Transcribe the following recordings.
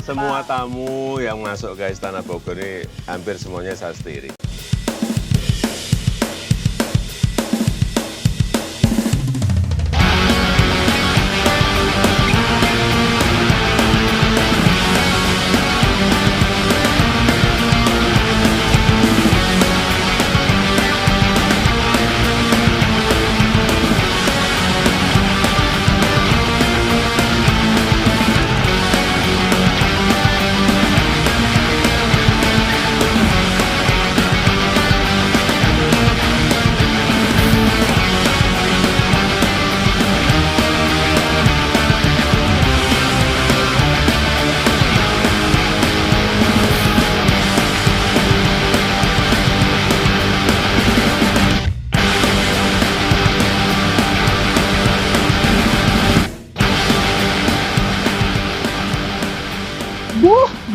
Semua tamu yang masuk ke Istana Bogor ini hampir semuanya saya sendiri.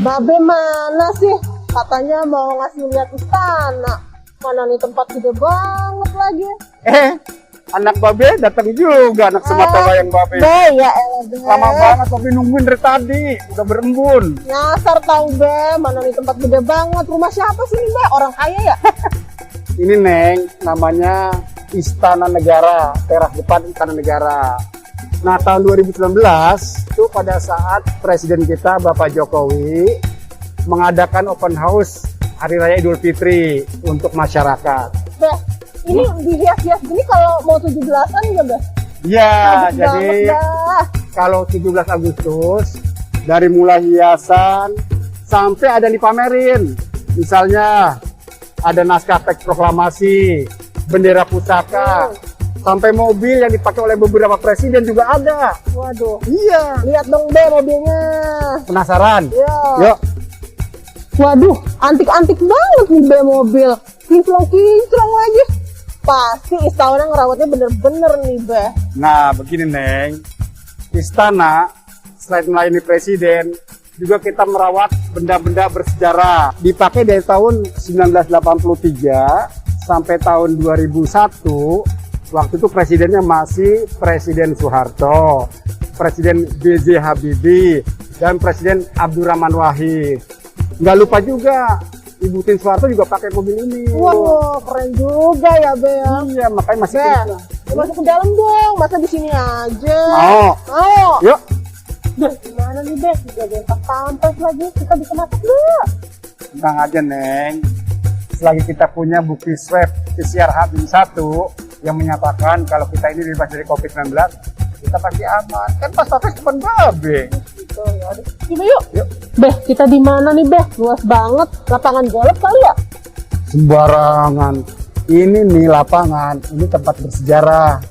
Babe mana sih? Katanya mau ngasih lihat istana. Mana nih tempat gede banget lagi. Anak Babe datang juga, anak Sematawayang Babe. Ya elah Be. Lama banget Babe nungguin dari tadi, udah berembun. Nyasar tau Be, mana nih tempat gede banget. Rumah siapa sih nih Be? Orang kaya ya? Ini Neng, namanya Istana Negara, teras depan Istana Negara. Nah tahun 2019 itu pada saat Presiden kita Bapak Jokowi mengadakan open house Hari Raya Idul Fitri untuk masyarakat. Be, ini dihias-hias gini kalau mau 17-an ya Be? Iya, Bagus jadi banget dah. kalau 17 Agustus dari mulai hiasan sampai ada yang dipamerin. Misalnya ada naskah teks proklamasi, bendera pusaka, sampai mobil yang dipakai oleh beberapa presiden juga ada. Waduh. Iya. Lihat dong Be mobilnya. Penasaran? Iya. Yuk. Waduh, antik-antik banget nih Be mobil. Kinclong-kinclong lagi. Pasti istana ngerawatnya bener-bener nih Be. Nah, begini Neng. Istana selain melayani presiden, juga kita merawat benda-benda bersejarah. Dipakai dari tahun 1983 sampai tahun 2001. Waktu itu presidennya masih Presiden Soeharto, Presiden B.J. Habibie, dan Presiden Abdurrahman Wahid. Nggak lupa juga, Ibu Tien Soeharto juga pakai mobil ini. Wah, keren juga ya Be ya. Iya, makanya masih Be, kita. masuk ke dalam dong, masa di sini aja. Mau. Ayo. Yuk. Be, gimana nih Be? Dijagain pas pampers lagi, kita bisa masuk nggak? Tenang aja Neng, selagi kita punya bukti swab PCR H-1 yang menyatakan kalau kita ini bebas dari COVID-19, kita pasti aman. Kan pas pampers depan Babe. Gitu ya. Coba yuk. Yuk. Be, kita di mana nih Be? Luas banget, lapangan golf kali ya? Sembarangan. Ini nih lapangan, ini tempat bersejarah.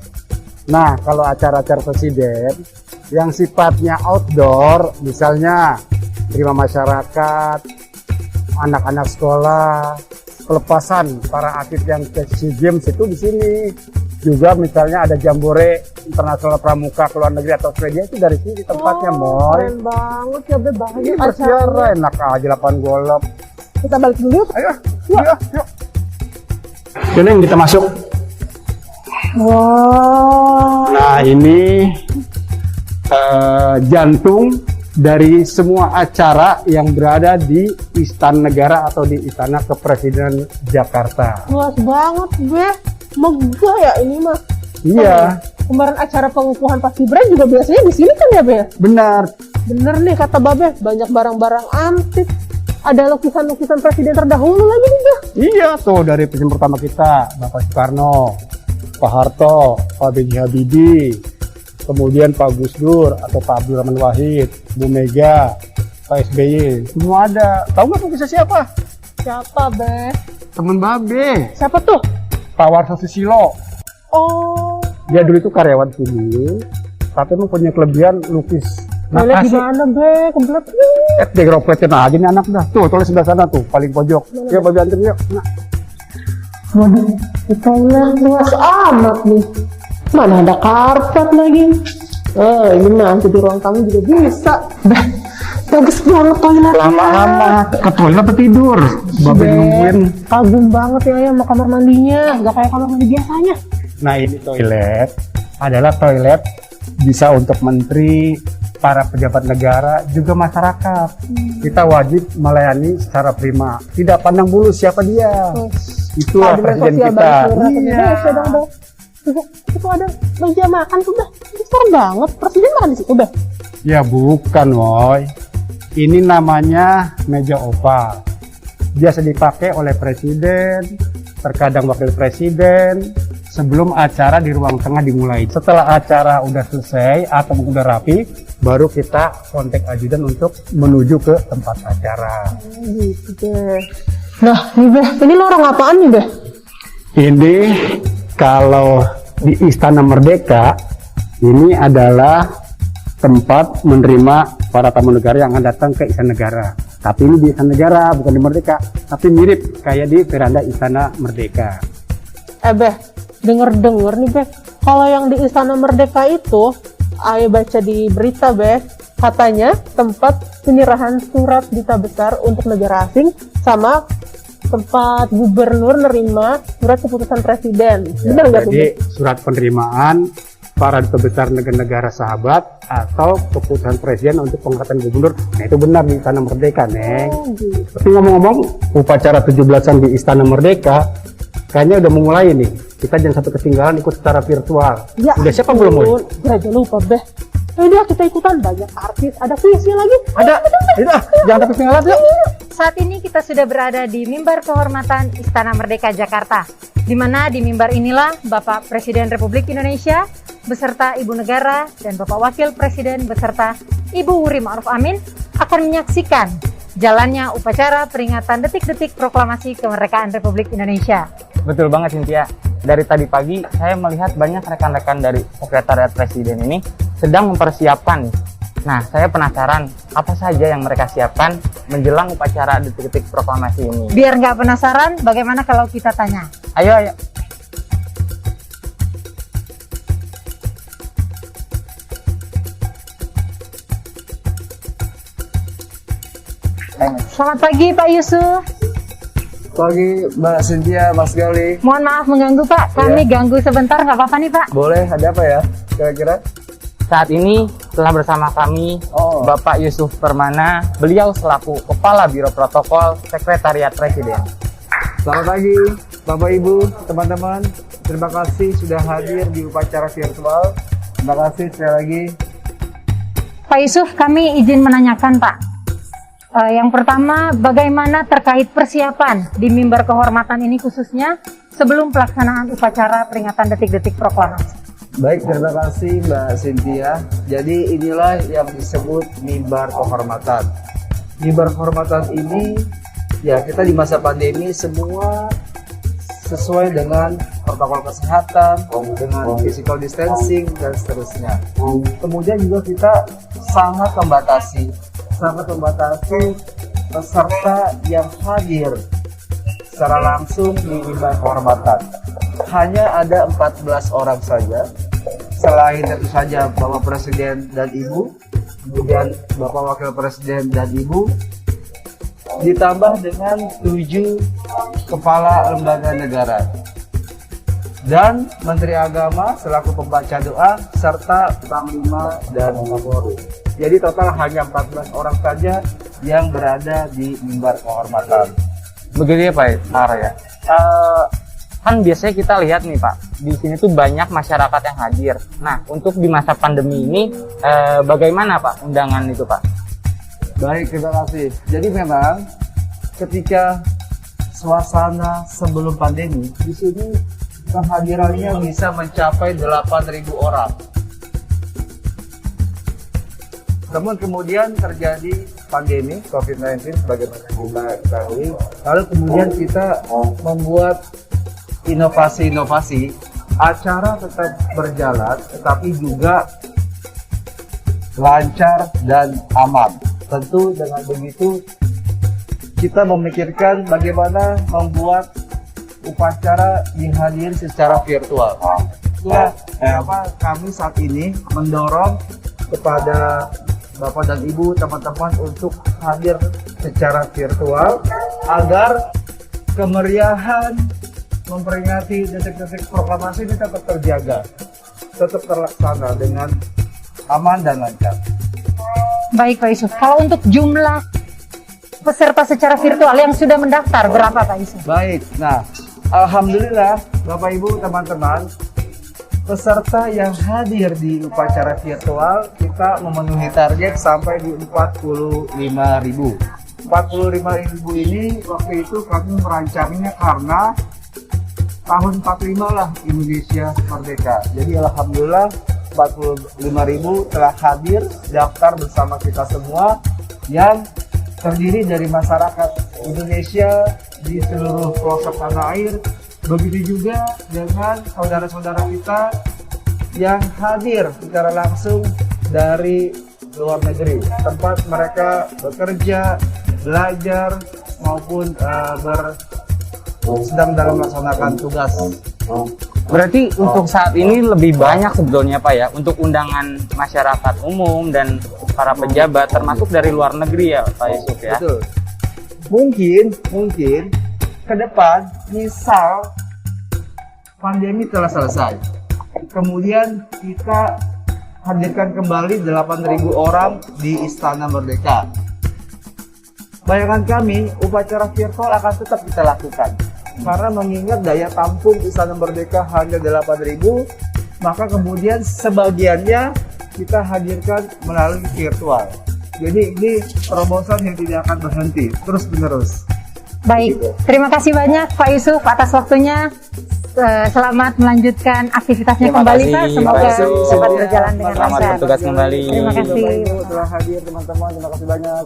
Nah, kalau acara-acara presiden yang sifatnya outdoor, misalnya terima masyarakat, anak-anak sekolah, pelepasan para atlet yang ke SEA Games itu di sini. Juga misalnya ada jambore internasional pramuka ke luar negeri atau Australia itu dari sini tempatnya, Moy. Keren banget ya Be, banyak Ini bersejarah, enak aja lapangan golf. Kita balik dulu yuk. Ayo, yuk. Yuk, kita masuk. Wow. Nah ini jantung dari semua acara yang berada di Istana Negara atau di Istana Kepresidenan Jakarta. Luas banget Be, megah ya ini mah. Iya, Kemarin acara pengukuhan Paskibra juga biasanya di sini kan ya Be? benar. Bener nih kata Babe, banyak barang-barang antik. Ada lukisan-lukisan presiden terdahulu lagi nih Be. Iya tuh, dari presiden pertama kita Bapak Soekarno, Pak Harto, Pak B.J. Habibie, kemudian Pak Gus Dur atau Pak Abdurrahman Wahid, Bu Mega, Pak SBY, semua ada. Tahu nggak lukisan siapa? Siapa Be? Temen Babe, Siapa tuh? Pak Warso Susilo. Oh, Dia dulu itu karyawan sini, tapi emang punya kelebihan lukis. Nah, boleh asik. gimana Be? Kebelet. Di gropletin aja nih anak dah. Tuh, tulis sebelah sana tuh, paling pojok. Ya, Babe anterin yuk. Nah. Waduh, di toilet luas amat nih. Mana ada karpet lagi. Ini mah di ruang tamu juga bisa. Bah, bagus banget toilet. Lama-lama ke toilet apa tidur? Babe nungguin. Kagum banget ya sama kamar mandinya. Gak kayak kamar mandi biasanya. Nah, ini toilet adalah toilet bisa untuk menteri, para pejabat negara, juga masyarakat. Kita wajib melayani secara prima. Tidak pandang bulu siapa dia. Itulah presiden kita. Indonesia dong, Beh. Itu ada meja makan tuh, Beh. Besar banget. Presiden makan di situ, Beh. Ya bukan, woy. Ini namanya meja oval. Biasa dipakai oleh presiden, terkadang wakil presiden, sebelum acara di ruang tengah dimulai. Setelah acara udah selesai atau udah rapi, baru kita kontak ajudan untuk menuju ke tempat acara. Gitu, Beh. Nah, nih, Beh. Ini lorong apaan nih, Beh? Ini kalau di Istana Merdeka, ini adalah tempat menerima para tamu negara yang akan datang ke Istana Negara. Tapi ini di Istana Negara, bukan di Merdeka. Tapi mirip kayak di veranda Istana Merdeka. Beh, denger-denger nih, Beh. Kalau yang di Istana Merdeka itu, ayo baca di berita, Beh. Katanya tempat penyerahan surat duta besar untuk negara asing sama tempat gubernur nerima surat keputusan presiden. Benar nggak tuh, Jadi Beh? surat penerimaan para duta besar negara-negara sahabat atau keputusan presiden untuk pengangkatan gubernur. Nah itu benar di Istana Merdeka, Neng. Oh, gitu. Tapi ngomong-ngomong, upacara 17-an di Istana Merdeka kayaknya udah memulai nih. Kita jangan sampai ketinggalan ikut secara virtual. Ya, Udah siapa belum, Moy? Ya, jangan lupa, Beh. Udah kita ikutan, banyak artis, ada kuisnya lagi. Ada. Jangan sampai ketinggalan yuk. Saat ini kita sudah berada di mimbar kehormatan Istana Merdeka Jakarta, di mana di mimbar inilah Bapak Presiden Republik Indonesia beserta Ibu Negara dan Bapak Wakil Presiden beserta Ibu Wuri Ma'ruf Amin akan menyaksikan jalannya upacara peringatan detik-detik proklamasi kemerdekaan Republik Indonesia. Betul banget, Cynthia. Dari tadi pagi saya melihat banyak rekan-rekan dari Sekretariat Presiden ini sedang mempersiapkan. Nah, saya penasaran apa saja yang mereka siapkan menjelang upacara detik-detik proklamasi ini. Biar nggak penasaran, bagaimana kalau kita tanya? Ayo. Selamat pagi Pak Yusuf. Pagi Mbak Cynthia, Mas Gali. Mohon maaf mengganggu Pak, kami ganggu sebentar nggak apa-apa nih Pak. Boleh, ada apa ya kira-kira? Saat ini telah bersama kami Bapak Yusuf Permana, beliau selaku Kepala Biro Protokol Sekretariat Presiden. Selamat pagi Bapak Ibu, teman-teman. Terima kasih sudah hadir di upacara virtual. Terima kasih sekali lagi. Pak Yusuf, kami izin menanyakan Pak. Yang pertama, bagaimana terkait persiapan di mimbar kehormatan ini khususnya sebelum pelaksanaan upacara peringatan detik-detik proklamasi? Baik, terima kasih Mbak Cynthia. Jadi inilah yang disebut mimbar kehormatan. Mimbar kehormatan ini, ya kita di masa pandemi semua sesuai dengan protokol kesehatan, dengan physical distancing dan seterusnya. Kemudian juga kita sangat membatasi peserta yang hadir secara langsung di mimbar kehormatan. Hanya ada 14 orang saja. Selain itu saja Bapak Presiden dan Ibu, kemudian Bapak Wakil Presiden dan Ibu, ditambah dengan 7 kepala lembaga negara dan Menteri Agama selaku pembaca doa serta Panglima dan Kapolri. Jadi total hanya 14 orang saja yang berada di mimbar kehormatan. Begitu ya Pak Ara ya. Kan biasanya kita lihat nih Pak, di sini tuh banyak masyarakat yang hadir. Nah, untuk di masa pandemi ini bagaimana Pak undangan itu Pak? Baik, terima kasih. Jadi memang ketika suasana sebelum pandemi, di sini kehadirannya bisa mencapai 8.000 orang. Namun kemudian terjadi pandemi COVID-19 sebagaimana kita ketahui. Lalu kemudian kita membuat inovasi-inovasi, acara tetap berjalan tetapi juga lancar dan aman. Tentu dengan begitu kita memikirkan bagaimana membuat upacara dihadiri secara virtual. Itulah kenapa kami saat ini mendorong kepada Bapak dan Ibu, teman-teman untuk hadir secara virtual agar kemeriahan memperingati detik-detik proklamasi ini tetap terjaga, tetap terlaksana dengan aman dan lancar. Baik Pak Yusuf, kalau untuk jumlah peserta secara virtual yang sudah mendaftar berapa Pak Yusuf? Baik, nah alhamdulillah Bapak Ibu teman-teman, peserta yang hadir di upacara virtual kita memenuhi target sampai di 45.000. 45.000 ini waktu itu kami merancangnya karena tahun 45 lah Indonesia merdeka. Jadi alhamdulillah 45.000 telah hadir daftar bersama kita semua yang terdiri dari masyarakat Indonesia di seluruh pelosok tanah air. Begitu juga dengan saudara-saudara kita yang hadir secara langsung dari luar negeri, tempat mereka bekerja, belajar maupun sedang dalam melaksanakan tugas. Berarti untuk saat ini lebih banyak sebetulnya Pak ya, untuk undangan masyarakat umum dan para pejabat termasuk dari luar negeri ya Pak Yusuf ya. Betul. Mungkin ke depan misal pandemi telah selesai, kemudian kita hadirkan kembali 8.000 orang di Istana Merdeka. Bayangan kami, upacara virtual akan tetap kita lakukan. Karena mengingat daya tampung Istana Merdeka hanya 8.000, maka kemudian sebagiannya kita hadirkan melalui virtual. Jadi ini terobosan yang tidak akan berhenti, terus menerus. Baik, terima kasih banyak Pak Yusuf atas waktunya. Selamat melanjutkan aktivitasnya Terima kembali kasih, Pak. Semoga Pak Yusuf. dapat berjalan dengan Selamat lancar. bertugas kembali. Terima kasih. Bapak Ibu telah hadir teman-teman, terima kasih banyak.